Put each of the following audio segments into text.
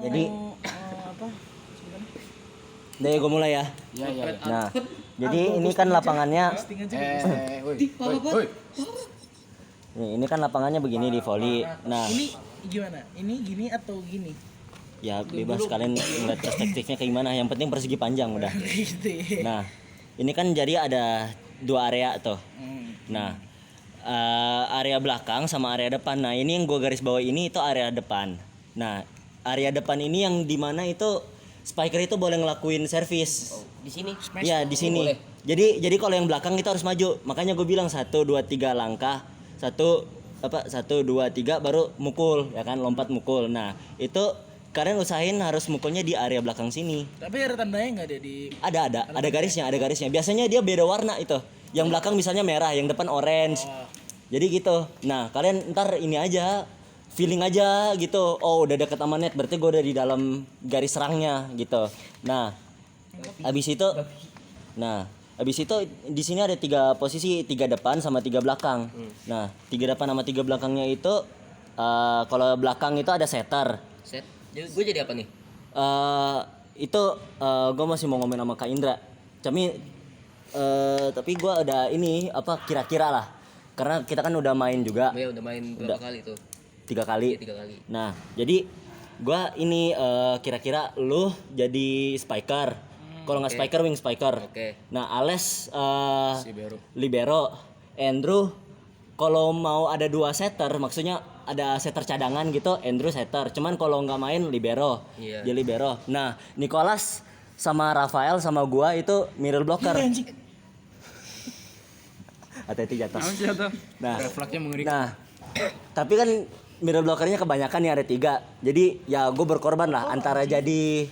Jadi apa? deh gue mulai ya. Iya. Nah, jadi ini kan lapangannya ini kan lapangannya begini di volley. Nah, Ini gimana? Ini gini atau gini? ya bebas kalian ngeliat perspektifnya kayak gimana. Yang penting persegi panjang udah. Gitu ya. Nah, ini kan jadi ada dua area tuh. Nah, area belakang sama area depan. Nah, ini yang gue garis bawah ini itu area depan. Nah, area depan ini yang dimana itu spiker itu boleh ngelakuin servis. Di sini. Iya di sini. Boleh. Jadi kalau yang belakang itu harus maju. Makanya gue bilang 1, 2, 3 langkah. 1, 2, 3 baru mukul ya kan, lompat mukul. Nah, itu kalian usahain harus mukulnya di area belakang sini. Tapi ada tandanya nggak ada di? Ada garisnya. Biasanya dia beda warna itu. Yang belakang misalnya merah, yang depan orange. Jadi gitu. Nah, kalian ntar ini aja feeling aja gitu. Oh, udah deket sama net, berarti gue udah di dalam garis serangnya gitu. Nah, habis itu di sini ada 3 posisi, 3 depan sama 3 belakang. Nah, 3 depan sama 3 belakangnya itu kalau belakang itu ada setter. Set. Jadi gue jadi apa nih? Gue masih mau ngomongin sama Kak Indra. Tapi gue ada ini apa kira-kira lah. Karena kita kan udah main juga. Gue udah main berapa kali tuh? 3 kali. Iya, 3 kali. Nah, jadi gua ini kira-kira lu jadi spiker. Kalau nggak spiker, wing spiker. Oke. Nah, Ales libero. Andrew kalau mau ada 2 setter, maksudnya ada setter cadangan gitu, Andrew setter. Cuman kalau nggak main libero. Iya. Dia libero. Nah, Nicholas sama Rafael sama gua itu middle blocker. Hati-hati jatuh. Nah, Refleksnya mengerikan. nah, tapi kan middle blockernya kebanyakan nih ada 3. Jadi ya gue berkorban lah antara jadi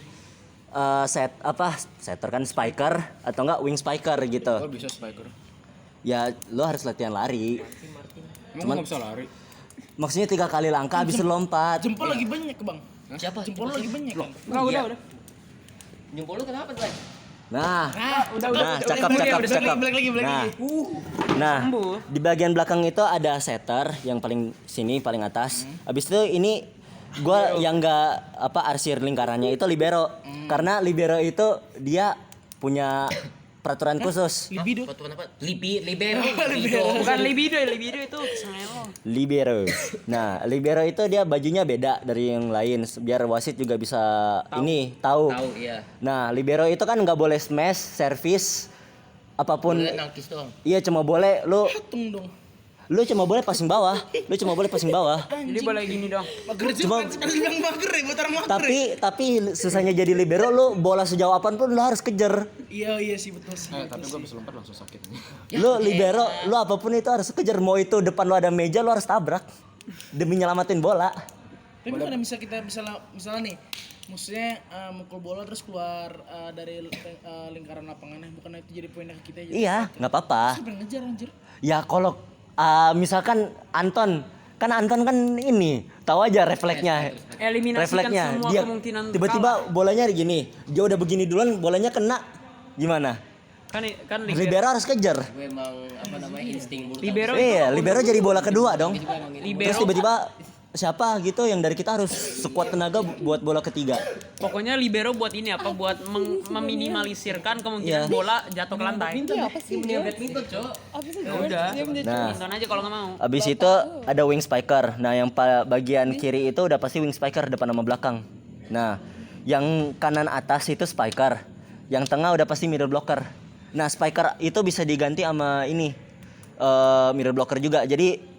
setter kan spiker atau enggak wing spiker gitu. Kalau bisa spiker. Ya lo harus latihan lari. Emang nggak bisa lari? Maksudnya 3 kali langkah habis lompat. Jempol lagi banyak Bang. Siapa? Jempol lagi banyak. Kan? Udah. Jempol lu kenapa tuh? Nah, udah. cakep. Balik lagi. Nah, di bagian belakang itu ada setter yang paling sini paling atas. Habis itu ini gua yang enggak arsir lingkarannya itu libero. Karena libero itu dia punya peraturan khusus. Libido. Peraturan apa? Libero. Bukan libido itu kesengelan. Libero. Nah, libero itu dia bajunya beda dari yang lain biar wasit juga bisa tahu. Tahu, iya. Nah, libero itu kan nggak boleh smash, service apapun. Boleh nangkis doang. Iya, cuma boleh Patung dong. lu cuma boleh passing bawah. Jadi boleh gini dong. Mager cuma bilang mager ya buat orang mager. Tapi susahnya jadi libero lu bola sejauh apapun lu harus kejar. Iya sih betul sih. Tapi gue bisa lompat langsung sakit. Lu libero, lu apapun itu harus kejar. Mau itu depan lu ada meja lu harus tabrak demi nyelamatin bola. Tapi bukan misalnya nih, maksudnya mukul bola terus keluar dari lingkaran lapangannya, bukan itu jadi poinnya ke kita aja. Iya, nggak apa-apa. Siapa yang ngejar anjir? Ya kalau misalkan Anton kan ini tahu aja refleksnya. Eliminasikan semua Dia kemungkinan tiba-tiba bolanya gini, dia udah begini duluan, bolanya kena gimana? kan Libero harus kejar. Gue emang insting bulu. libero Iya, libero jadi bola kedua dong. libero Terus tiba-tiba siapa gitu yang dari kita harus sekuat tenaga buat bola ketiga. pokoknya libero buat ini buat meminimalisirkan kemungkinan Iya. bola jatuh ke lantai. Badminton, Cok. Ya udah. Nah, Nonton aja kalau nggak mau. abis itu ada wing spiker. Nah, yang bagian kiri itu udah pasti wing spiker depan sama belakang. Nah, yang kanan atas itu spiker. Yang tengah udah pasti middle blocker. Nah, spiker itu bisa diganti sama ini middle blocker juga. Jadi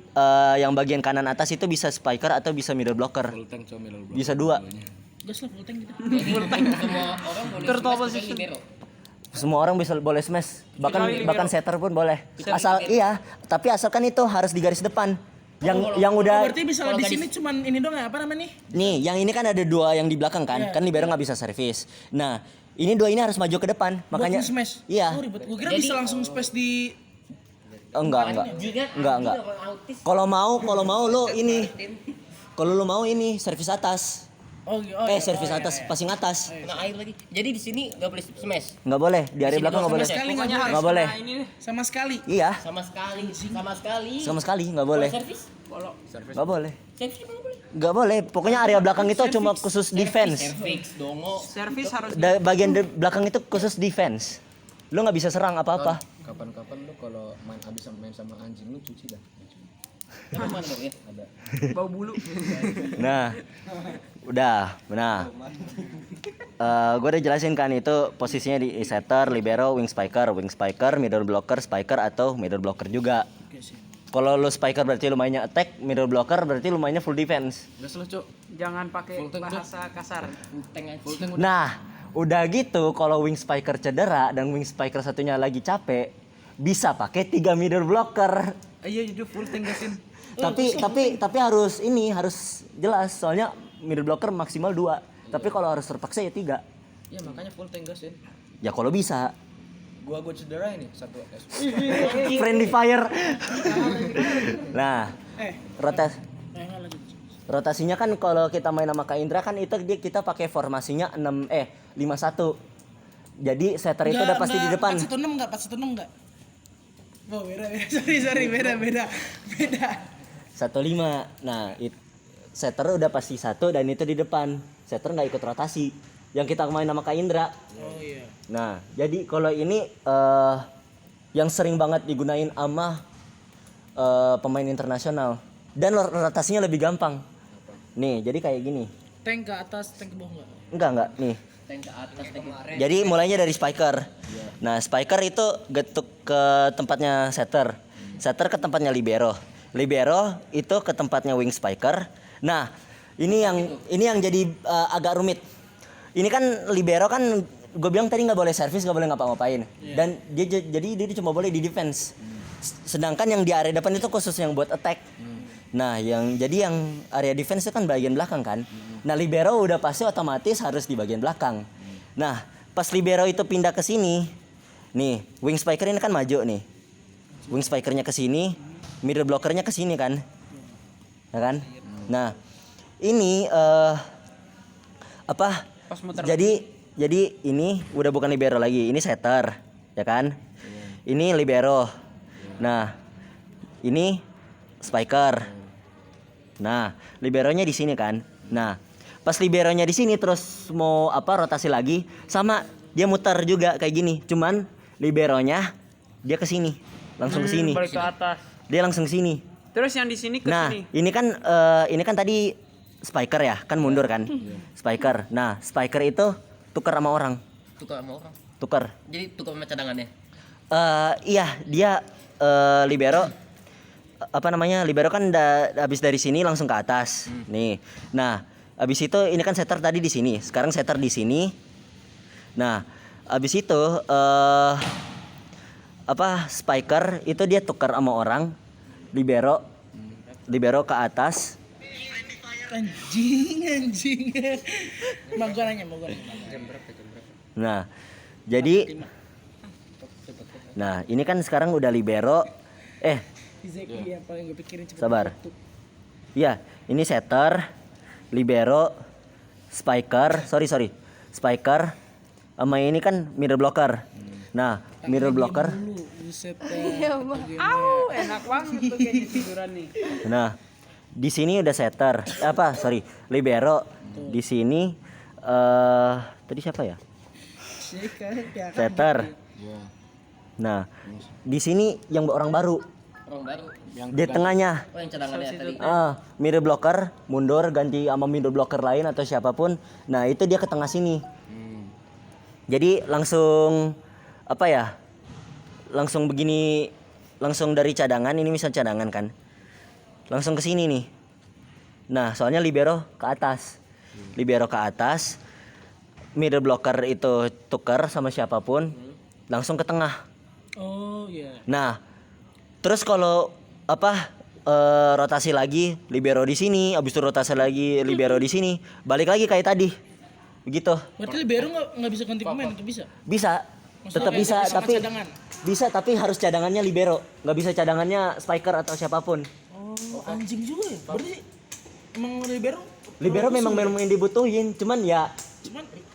yang bagian kanan atas itu bisa spiker atau bisa middle blocker. Full tank cuma middle block. Bisa 2. Gas lah full tank gitu. Semua orang boleh Turtle smash position. libero. Semua orang boleh smash. Kecuali libero. Bahkan setter pun boleh. Tapi asalkan itu harus di garis depan. Yang udah Berarti misalnya di sini cuman ini dong apa namanya nih? nih, yang ini kan ada 2 yang di belakang kan. Kan libero nggak bisa servis. Nah, ini 2 ini harus maju ke depan. Makanya Buat smash. Iya. Oh, ribet. Gua kira bisa langsung smash di Enggak. Jika autis. Kalau mau lu ini. Kalau lu mau ini servis atas. Servis atas, passing atas. Kena air lagi. Jadi di sini enggak boleh smash. Enggak boleh, di area belakang enggak boleh. sekali Pokoknya harus Nggak boleh. kena ini deh. sama sekali. Iya, Sama sekali. sama sekali enggak boleh. Servis? Kalau Enggak boleh. Servis mana boleh? Nggak boleh. Pokoknya area belakang itu cuma khusus defense. Fix dongo. Servis harus Bagian belakang itu khusus defense. Lu nggak bisa serang apa-apa. Kapan-kapan lu kalau main sama anjing lu cuci dah. Mana dong ya? Ada. bau bulu. Nah, udah. Nah, gue udah jelasin kan itu posisinya di setter, libero, wing spiker, middle blocker, spiker atau middle blocker juga. Kalau lu spiker berarti lu mainnya attack, middle blocker berarti lu mainnya full defense. Udah selesai, Cok. Jangan pakai bahasa kasar. Nah, udah gitu kalau wing spiker cedera dan wing spiker satunya lagi capek, bisa pakai 3 middle blocker. Iya, itu full tank gasin. Tapi harus jelas soalnya middle blocker maksimal 2. Tapi kalau harus terpaksa ya 3. Iya, makanya full tank gasin. Ya kalau bisa. Gua cedera ini 1 S. Friendly fire. Nah, rotasinya kan kalau kita main sama Kak Indra kan itu kita pakai formasinya 5-1. Jadi setter itu udah pasti di depan. 4-1-6 enggak? Oh, beda. Sorry, beda. 1-5. Nah, setter udah pasti 1 dan itu di depan. Setter nggak ikut rotasi. Yang kita main sama Kak Indra. Oh iya. Nah, jadi kalau ini yang sering banget digunain sama pemain internasional dan rotasinya lebih gampang. Nih, jadi kayak gini. Tank ke atas, tank ke bawah enggak? Enggak nih. Tank ke atas, tank kemarin. Jadi mulainya dari spiker. Nah, spiker itu getuk ke tempatnya setter. Setter ke tempatnya libero. Libero itu ke tempatnya wing spiker. Nah, ini yang jadi agak rumit. Ini kan libero kan gue bilang tadi nggak boleh servis, nggak boleh ngapa-ngapain. Dan dia cuma boleh di defense. Sedangkan yang di area depan itu khusus yang buat attack. Nah, yang area defense itu kan bagian belakang kan. Nah, libero udah pasti otomatis harus di bagian belakang. Nah, pas libero itu pindah ke sini, nih, wing spiker ini kan maju nih. Wing spikernya ke sini, middle blockernya ke sini kan. Ya kan? Nah, ini Pas muter. Jadi ini udah bukan libero lagi, ini setter, ya kan? Ini libero. Nah, ini spiker. Nah, liberonya di sini kan. Nah, pas liberonya di sini terus mau rotasi lagi, sama dia muter juga kayak gini. Cuman liberonya dia ke sini, langsung ke sini. Balik ke atas. Dia langsung ke sini. Terus yang di sini ke Nah, sini. ini kan tadi spiker ya, kan mundur kan? Spiker. Nah, spiker itu tukar sama orang. Tukar sama orang. Tukar. Jadi tukar sama cadangannya. Iya, dia libero libero kan habis dari sini langsung ke atas. Nih. Nah, habis itu ini kan setter tadi di sini. Sekarang setter di sini. Nah, habis itu spiker itu dia tukar sama orang. Libero ke atas. Anjing. Mau gua nanya. Nah, jadi ini kan sekarang udah libero. Zeki yang paling gue pikirin cepet. Sabar. Iya, ini setter, libero, spiker, sorry. Spiker sama ini kan middle blocker. Nah, middle blocker. Buset. Au, enak banget tuh kayaknya tiduran nih. Nah, di sini udah setter. Libero. Di sini tadi siapa ya? Setter. Nah, di sini yang orang baru. Orang baru. Di tengahnya. Oh, yang cadangannya tadi. Middle blocker mundur ganti sama middle blocker lain atau siapapun. Nah, itu dia ke tengah sini. Jadi langsung langsung begini, langsung dari cadangan, ini misal cadangan kan. Langsung ke sini nih. Nah, soalnya libero ke atas. Libero ke atas. Middle blocker itu tukar sama siapapun, langsung ke tengah. Oh iya. Nah, terus kalau rotasi lagi libero di sini, habis itu rotasi lagi libero di sini, balik lagi kayak tadi. Begitu. Berarti libero nggak bisa ganti pemain atau bisa? Bisa. Maksudnya Tetap bisa sama tapi cadangan? bisa tapi harus cadangannya libero, nggak bisa cadangannya spiker atau siapapun. Oh, anjing juga ya. Berarti emang Libero memang dibutuhin, cuman ya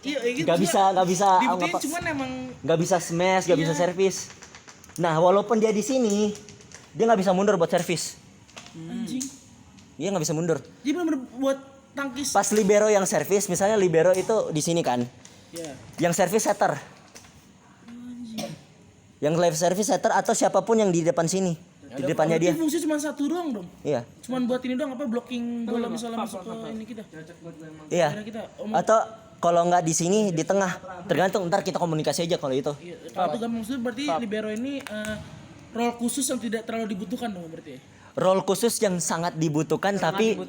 iya gitu. nggak bisa Dibutuhin cuman emang nggak bisa smash, nggak bisa servis. Nah, walaupun dia di sini, dia nggak bisa mundur buat servis. anjing. Dia nggak bisa mundur. Jadi benar-benar buat tangkis. Pas libero yang servis, misalnya libero itu di sini kan. Ya. Yang servis setter. Yang live service setter atau siapapun yang di depan sini. Di depannya dia. Berarti fungsi cuma satu doang dong. Iya. Cuman buat ini doang apa blocking bola misalnya masuk ke ini kita. Iya. Daerah kita. Atau kalau nggak di sini di tengah. Tergantung, ntar kita komunikasi aja kalau itu. Iya, kalau itu gampang maksudnya berarti libero ini role khusus yang tidak terlalu dibutuhkan dong berarti ya. Role khusus yang sangat dibutuhkan tapi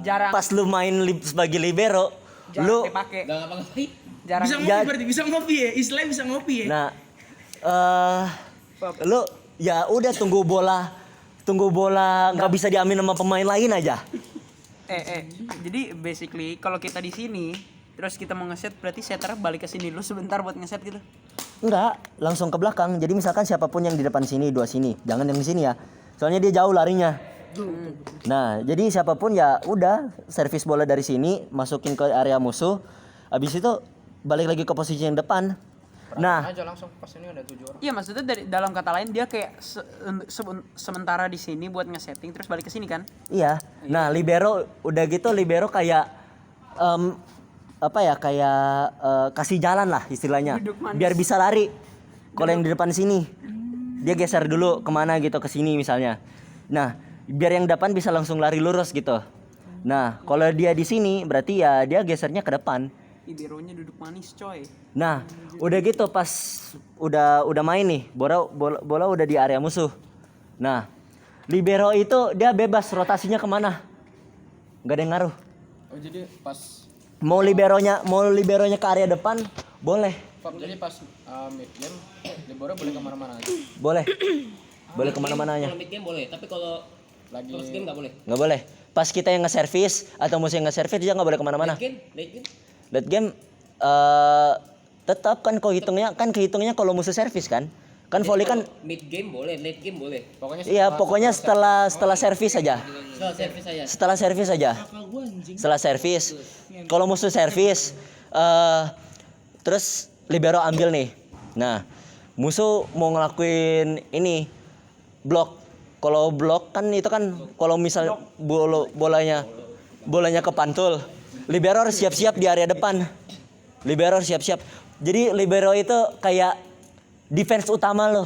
jarang pas lu main sebagai libero lu dipakai. Enggak ngapa-ngapain. Jarang. Bisa ngopi berarti, bisa ngopi ya. Istilahnya bisa ngopi ya. nah lu ya udah tunggu bola nggak bisa diambil sama pemain lain aja. Jadi basically kalau kita di sini terus kita mau ngeset berarti setter balik ke sini dulu sebentar buat ngeset gitu. Enggak, langsung ke belakang. Jadi misalkan siapapun yang di depan sini, dua sini, jangan yang di sini ya. Soalnya dia jauh larinya. Nah, jadi siapapun ya udah servis bola dari sini, masukin ke area musuh. Habis itu balik lagi ke posisi yang depan. Nah, aja langsung pas ini ada 7 orang. Iya maksudnya dari dalam kata lain dia kayak sementara di sini buat ngesetting terus balik ke sini kan? iya. Nah, libero udah gitu libero kayak apa ya? Kayak kasih jalan lah istilahnya. Biar bisa lari. Kalau yang di depan sini dia geser dulu kemana gitu, ke sini misalnya. Nah, biar yang depan bisa langsung lari lurus gitu. Nah, kalau dia di sini berarti ya dia gesernya ke depan. Liberonya duduk manis coy. Nah, udah gitu pas udah main nih, bola udah di area musuh. Nah, libero itu dia bebas rotasinya kemana, nggak ada yang ngaruh. Oh jadi pas Mau liberonya ke area depan, boleh, jadi pas mid game libero boleh kemana-mana aja. boleh kemana-mananya. Kalau mid game boleh, tapi kalau Lagi first game nggak boleh. Nggak boleh. Pas kita yang nge-service atau musuh yang nge-service dia nggak boleh kemana-mana. Late game. Late game tetap kan kehitungnya kalau musuh servis kan volley kan. Mid game boleh, late game boleh. Pokoknya setelah servis aja. Setelah servis saya. Setelah servis aja. Kakak gua anjing. Setelah servis. Kalau musuh servis terus libero ambil nih. Nah, musuh mau ngelakuin ini blok. Kalau blok kan itu kan kalau misal bolanya kepantul, libero harus siap-siap di area depan. Libero harus siap-siap. Jadi libero itu kayak defense utama lo.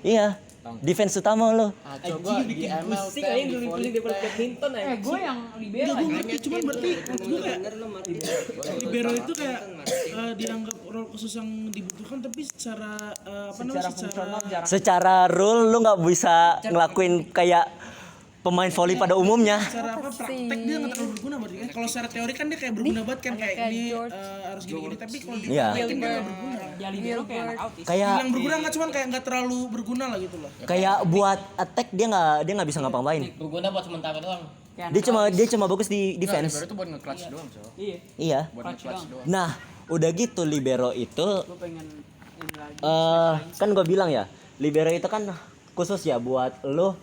Iya, defense utama lo. coba di ML Pusing aja dulu di badminton aja. Gue yang libero. Gue ngerti cuman berarti menurut gue kayak libero itu kayak dianggap role khusus yang dibutuhkan tapi secara Secara rule lu nggak bisa ngelakuin kayak pemain volley pada umumnya. secara praktek dia nggak terlalu berguna berarti kan. Kalau secara teori kan dia kayak berguna banget kan kayak ini harus gini-gini tapi kalau di Iya. praktekin dia nggak berguna. Ya libero kayak anak autis. Kayak Yang berguna nggak cuman kayak nggak terlalu berguna lah gitu loh. kayak buat attack dia nggak bisa ngapa-ngapain. Berguna buat sementara doang. Dia cuma bagus di defense. libero itu buat nge-clutch doang so. Iya. Iya. Buat nge-clutch doang. Nah, udah gitu libero itu Gue pengen ini lagi. kan gue bilang ya, libero itu kan khusus ya buat lo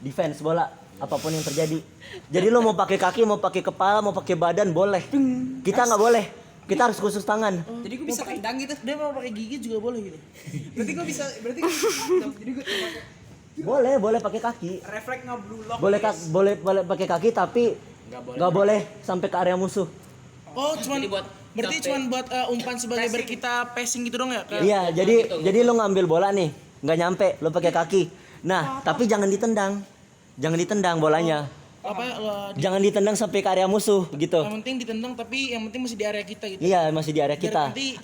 defense bola apapun yang terjadi. Jadi lo mau pakai kaki, mau pakai kepala, mau pakai badan boleh. Kita nggak boleh. Kita harus khusus tangan. Jadi gue bisa tendang gitu. Dia mau pakai gigi juga boleh gitu. Berarti gue bisa jadi gue Boleh pakai kaki. refleks ngeblulok. Boleh pakai kaki tapi nggak boleh sampai ke area musuh. Oh, cuman Jadi buat berarti sampai- cuman buat umpan sebagai ber kita passing gitu dong ya? Kayak Iya, jadi lo ngambil bola nih, nggak nyampe, lo pakai kaki. Nah, tapi jangan ditendang bolanya. Jangan ditendang sampai ke area musuh gitu. yang penting ditendang tapi yang penting masih di area kita gitu. Iya, masih di area kita. nanti,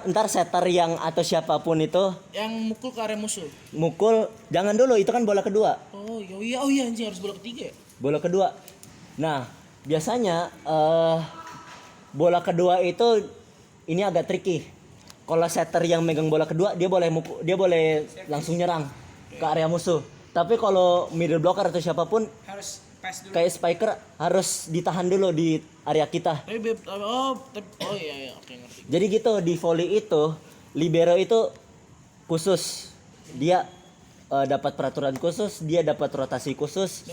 Entar setter yang atau siapapun itu Yang mukul ke area musuh. mukul, jangan dulu, itu kan bola kedua. Oh iya anjing harus bola ketiga ya? Bola kedua. Nah, biasanya bola kedua itu ini agak tricky. Kalau setter yang megang bola kedua, dia boleh langsung nyerang ke area musuh. Tapi kalau middle blocker atau siapapun harus pass dulu. kayak spiker harus ditahan dulu di area kita. Tapi iya oke ngerti. Jadi gitu di volley itu libero itu khusus. Dia dapat peraturan khusus, dia dapat rotasi khusus.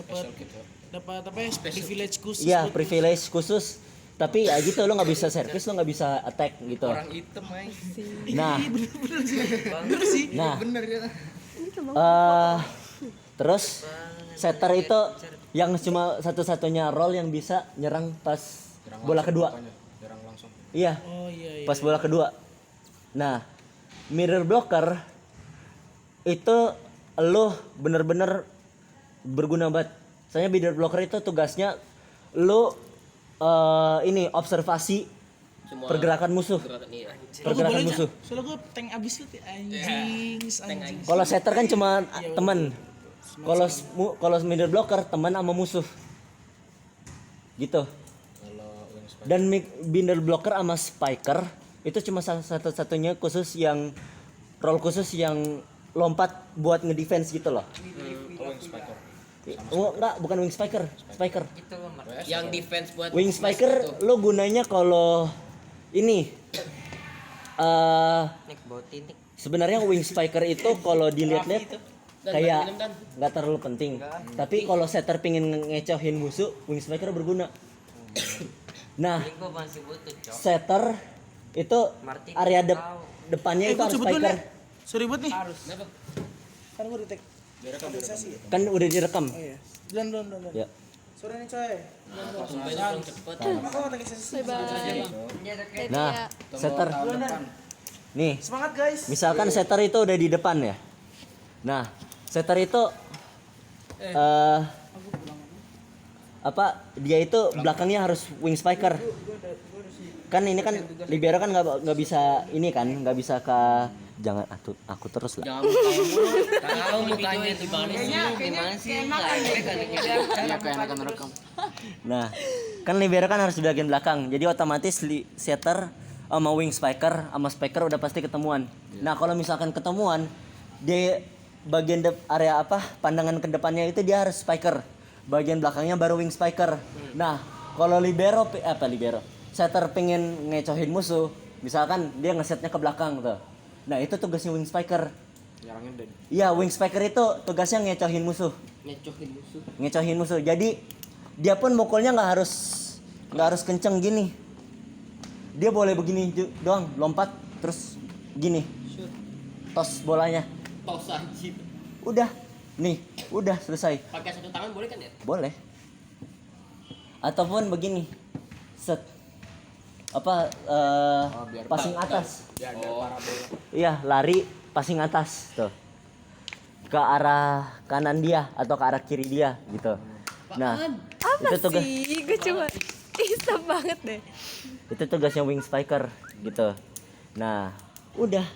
Dapat apa ya? Privilege khusus. Iya, privilege khusus. Tapi ya gitu lo nggak bisa service, lo nggak bisa attack gitu. Orang hitam main. Nah, Bener sih. nah, Bener ya. Terus setter itu yang cuma satu-satunya role yang bisa nyerang pas bola kedua. Jarang langsung. Iya, Oh iya. pas bola kedua. Nah, mirror blocker itu lo bener-bener berguna banget. Soalnya mirror blocker itu tugasnya lo ini observasi Semua pergerakan musuh. gerakan iya. Pergerakan musuh. Soalnya gue tank abis lu anjing. Kalau setter kan cuma teman. Kalau middle blocker teman sama musuh. Gitu. Kalau wing spiker Dan middle blocker sama spiker itu cuma satu-satunya khusus yang role khusus yang lompat buat ngedefense gitu loh. wing spiker. Oh, enggak, bukan wing spiker. Spiker. Yang defense buat Wing spiker lo gunanya kalau ini sebenarnya wing spiker itu kalau dilihat-lihat kayak nggak terlalu penting. Tapi kalau setter pingin ngecohin musuh, wing spiker berguna. Nah, setter itu area depannya itu harus spiker. Sorry buat nih. Kenapa? Kan gue di-tag. Kan udah direkam. Oh iya. Duluan. Ya. Sorry nih coy. Sumpah itu cepet. Apa tag sesi? Nah, setter. Nih, Semangat guys. misalkan setter itu udah di depan ya. Nah, setter itu apa dia itu belakangnya harus wing spiker. Kan ini kan libero kan nggak bisa ini kan nggak bisa ke jangan aku terus lah. Jangan muka mulu. Tahu mukanya di mana sih? Gimana sih? Iya kayak anak rekam. Nah, kan libero kan harus di bagian belakang. Jadi otomatis setter sama wing spiker sama spiker udah pasti ketemuan. Nah, kalau misalkan ketemuan di bagian area apa pandangan ke depannya itu dia harus spiker. Bagian belakangnya baru wing spiker. Nah, kalau libero setter pengen ngecohin musuh, misalkan dia ngesetnya ke belakang tuh. Nah, itu tugasnya wing spiker. Nyerangin dan Iya, wing spiker itu tugasnya ngecohin musuh. Ngecohin musuh. Jadi dia pun mukulnya nggak harus kenceng gini. Dia boleh begini doang, lompat terus gini. Tos bolanya. Tos anjir. Udah. Nih, udah selesai. Pakai satu tangan boleh kan ya? Boleh. Ataupun begini. Set. Apa biar passing atas. biar parabola. Iya, lari passing atas tuh. Ke arah kanan dia atau ke arah kiri dia gitu. Nah, itu tugas Gue cuma stop banget deh. itu tugasnya wing spiker gitu. Nah, udah.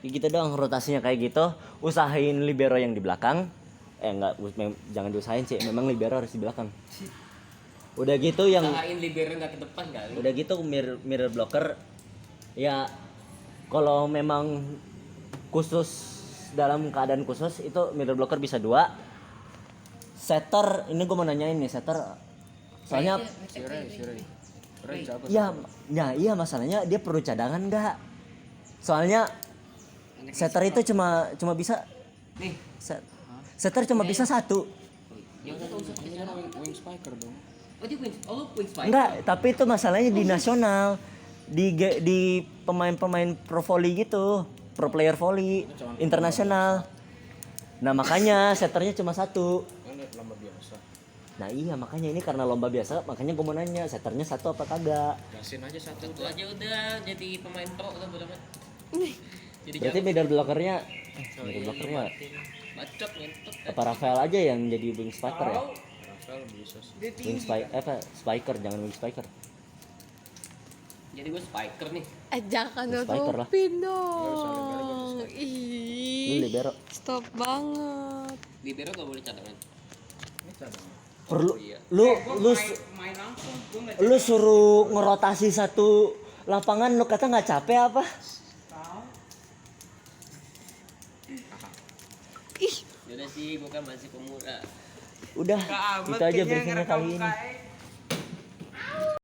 Kayak gitu doang rotasinya kayak gitu. Usahain libero yang di belakang. Jangan diusahain sih. Memang libero harus di belakang. Udah gitu yang Usahain libero nggak ke depan kali. udah gitu mirror blocker ya kalau memang khusus dalam keadaan khusus itu mirror blocker bisa 2. Setter ini gue mau nanyain nih setter soalnya Ray siapa? iya masalahnya dia perlu cadangan nggak soalnya setter itu cuma bisa Nih, setter cuma bisa 1. yang satu usah pakai cara. Wing spiker dong. Oh dia wing, oh lu wing spiker. Enggak, tapi itu masalahnya di nasional di pemain-pemain pro volley gitu, pro player volley internasional. Nah makanya setternya cuma 1. Kan lomba biasa. Nah iya makanya ini karena lomba biasa makanya gue mau nanya setternya 1 apa kagak. Gasin aja satu. Satu aja udah jadi pemain pro udah bodoh amat. Jadi Berarti middle blockernya bacot ngentot. apa Rafael aja yang jadi wing spiker ya? Rafael bisa sih. Wing spiker jangan wing spiker. Jadi gue spiker nih. Jangan Spiker lah. nutupin dong. Lu Ih, libero. stop banget. Libero gak boleh cadangan. Perlu lu suruh ngerotasi satu lapangan lu kata nggak capek apa? Yaudah sih, gue kan masih pemula. Udah, itu aja briefingnya kali ini.